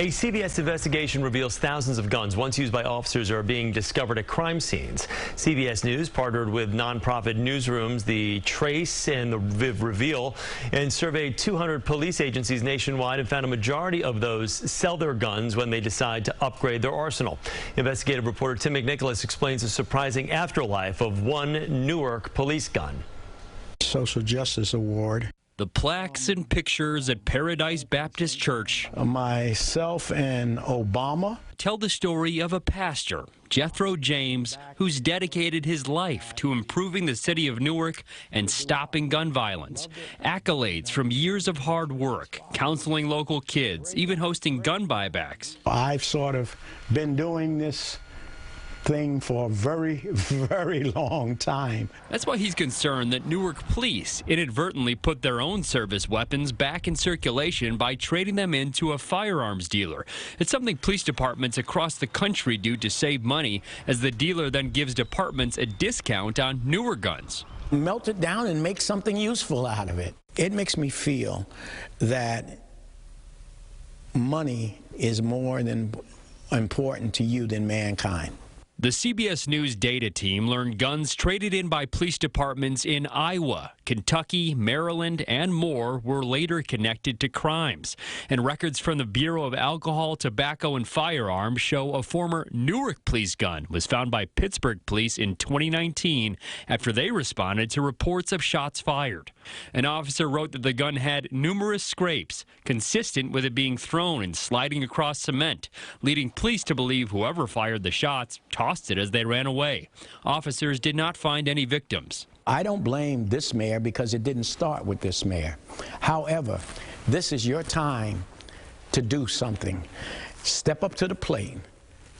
A CBS investigation reveals thousands of guns once used by officers are being discovered at crime scenes. CBS News partnered with nonprofit newsrooms The Trace and the Reveal and surveyed 200 police agencies nationwide and found a majority of those sell their guns when they decide to upgrade their arsenal. Investigative reporter Tim McNicholas explains the surprising afterlife of one Newark police gun. Social Justice Award. The plaques and pictures at Paradise Baptist Church. Myself and Obama Tell the story of a pastor, Jethro James, who's dedicated his life to improving the city of Newark and stopping gun violence. Accolades from years of hard work, counseling local kids, even hosting gun buybacks. I've sort of been doing this thing for a very long time. That's why he's concerned that Newark police inadvertently put their own service weapons back in circulation by trading them into a firearms dealer. It's something police departments across the country do to save money, as the dealer then gives departments a discount on newer guns. Melt it down and make something useful out of it. It makes me feel that money is more important to you than mankind. The CBS News data team learned guns traded in by police departments in Iowa, Kentucky, Maryland, and more were later connected to crimes. And records from the Bureau of Alcohol, Tobacco, and Firearms show a former Newark police gun was found by Pittsburgh police in 2019 after they responded to reports of shots fired. An officer wrote that the gun had numerous scrapes, consistent with it being thrown and sliding across cement, leading police to believe whoever fired the shots tossed it as they ran away. Officers did not find any victims. I don't blame this mayor because it didn't start with this mayor. However, this is your time to do something. Step up to the plate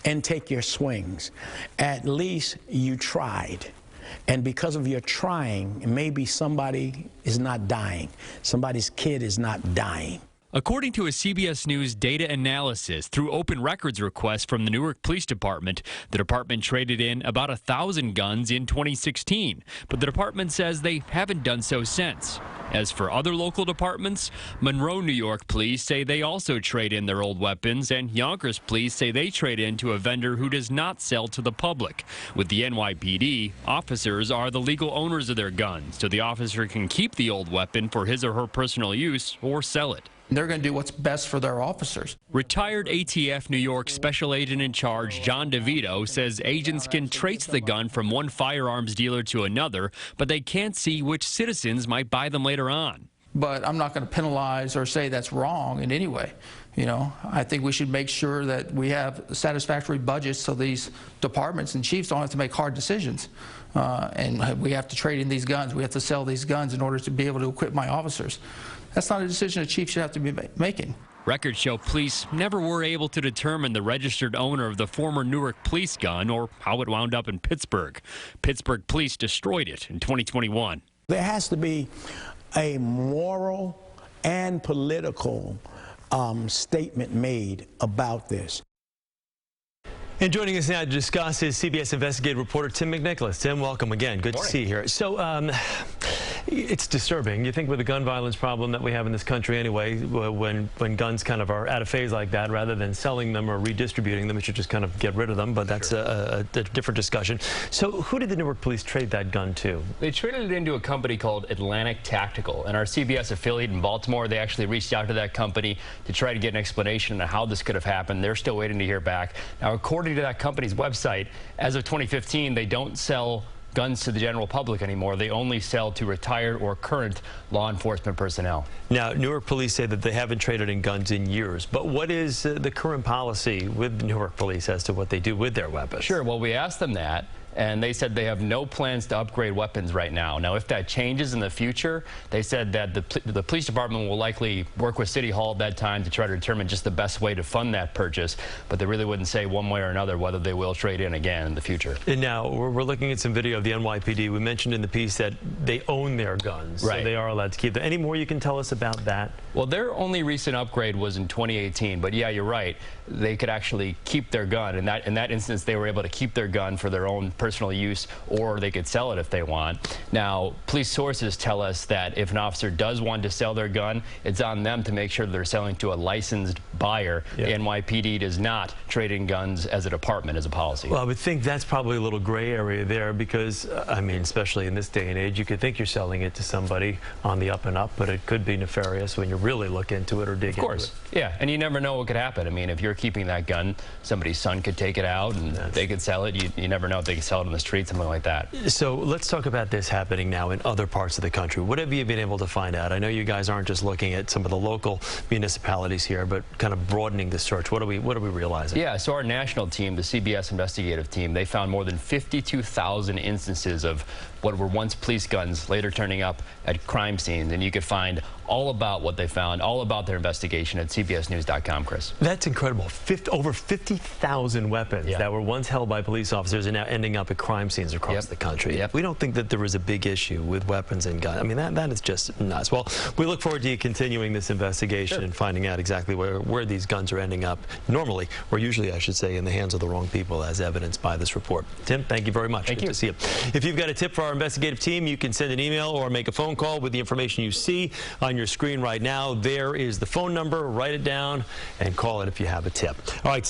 and take your swings. At least you tried. And because of your trying, maybe somebody is not dying. Somebody's kid is not dying. According to a CBS News data analysis through open records requests from the Newark Police Department, the department traded in about 1,000 guns in 2016, but the department says they haven't done so since. As for other local departments, Monroe, New York police say they also trade in their old weapons, and Yonkers police say they trade in to a vendor who does not sell to the public. With the NYPD, officers are the legal owners of their guns, so the officer can keep the old weapon for his or her personal use or sell it. They're going to do what's best for their officers. Retired ATF New York Special Agent in Charge John DeVito says agents can trace the gun from one firearms dealer to another, but they can't see which citizens might buy them later on. But I'm not going to penalize or say that's wrong in any way. You know, I think we should make sure that we have satisfactory budgets so these departments and chiefs don't have to make hard decisions. And we have to trade in these guns. We have to sell these guns in order to be able to equip my officers. That's not a decision a chief should have to be making. Records show police never were able to determine the registered owner of the former Newark police gun or how it wound up in Pittsburgh. Pittsburgh police destroyed it in 2021. There has to be a moral and political statement made about this. And joining us now to discuss is CBS Investigative reporter Tim McNicholas. Tim, welcome again. Good to see you here. So it's disturbing. You think with the gun violence problem that we have in this country anyway, when guns kind of are out of phase like that, rather than selling them or redistributing them, it should just kind of get rid of them. But that's a different discussion. So who did the Newark police trade that gun to? They traded it into a company called Atlantic Tactical. And our CBS affiliate in Baltimore, they actually reached out to that company to try to get an explanation on how this could have happened. They're still waiting to hear back. Now, according to that company's website, as of 2015, they don't sell guns to the general public anymore. They only sell to retired or current law enforcement personnel. Now, Newark police say that they haven't traded in guns in years, but what is the current policy with Newark police as to what they do with their weapons? Sure. Well, we asked them that, and they said they have no plans to upgrade weapons right now. Now, if that changes in the future, they said that the police department will likely work with City Hall at that time to try to determine just the best way to fund that purchase, but they really wouldn't say one way or another whether they will trade in again in the future. And now, we're looking at some video of the NYPD. We mentioned in the piece that they own their guns, right, so they are allowed to keep them. Any more you can tell us about that? Well, their only recent upgrade was in 2018, but yeah, you're right. They could actually keep their gun. In that instance, they were able to keep their gun for their own personal use, or they could sell it if they want. Now, police sources tell us that if an officer does want to sell their gun, it's on them to make sure they're selling to a licensed buyer. The NYPD does not trade in guns as a department, as a policy. Well, I would think that's probably a little gray area there because, I mean, especially in this day and age, you could think you're selling it to somebody on the up and up, but it could be nefarious when you really look into it or dig into it. Of course. Yeah, and you never know what could happen. I mean, if you're keeping that gun, somebody's son could take it out and they could sell it. You never know if they could sell it on the street, something like that. So let's talk about this happening now in other parts of the country. What have you been able to find out? I know you guys aren't just looking at some of the local municipalities here, but kind of broadening the search. What are we realizing? Yeah, so our national team, the CBS Investigative team, they found more than 52,000 instances of what were once police guns later turning up at crime scenes, and you could find all about what they found, all about their investigation at cbsnews.com, Chris. That's incredible. Over 50,000 weapons that were once held by police officers are now ending up at crime scenes across the country. We don't think that there is a big issue with weapons and guns. I mean, that is just nuts. Well, we look forward to you continuing this investigation and finding out exactly where these guns are ending up normally, or usually, I should say, in the hands of the wrong people, as evidenced by this report. Tim, thank you very much. Thank you. Good to see you. If you've got a tip for our investigative team, you can send an email or make a phone call with the information you see on your screen right now. There is the phone number. Write it down and call it if you have a tip. All right.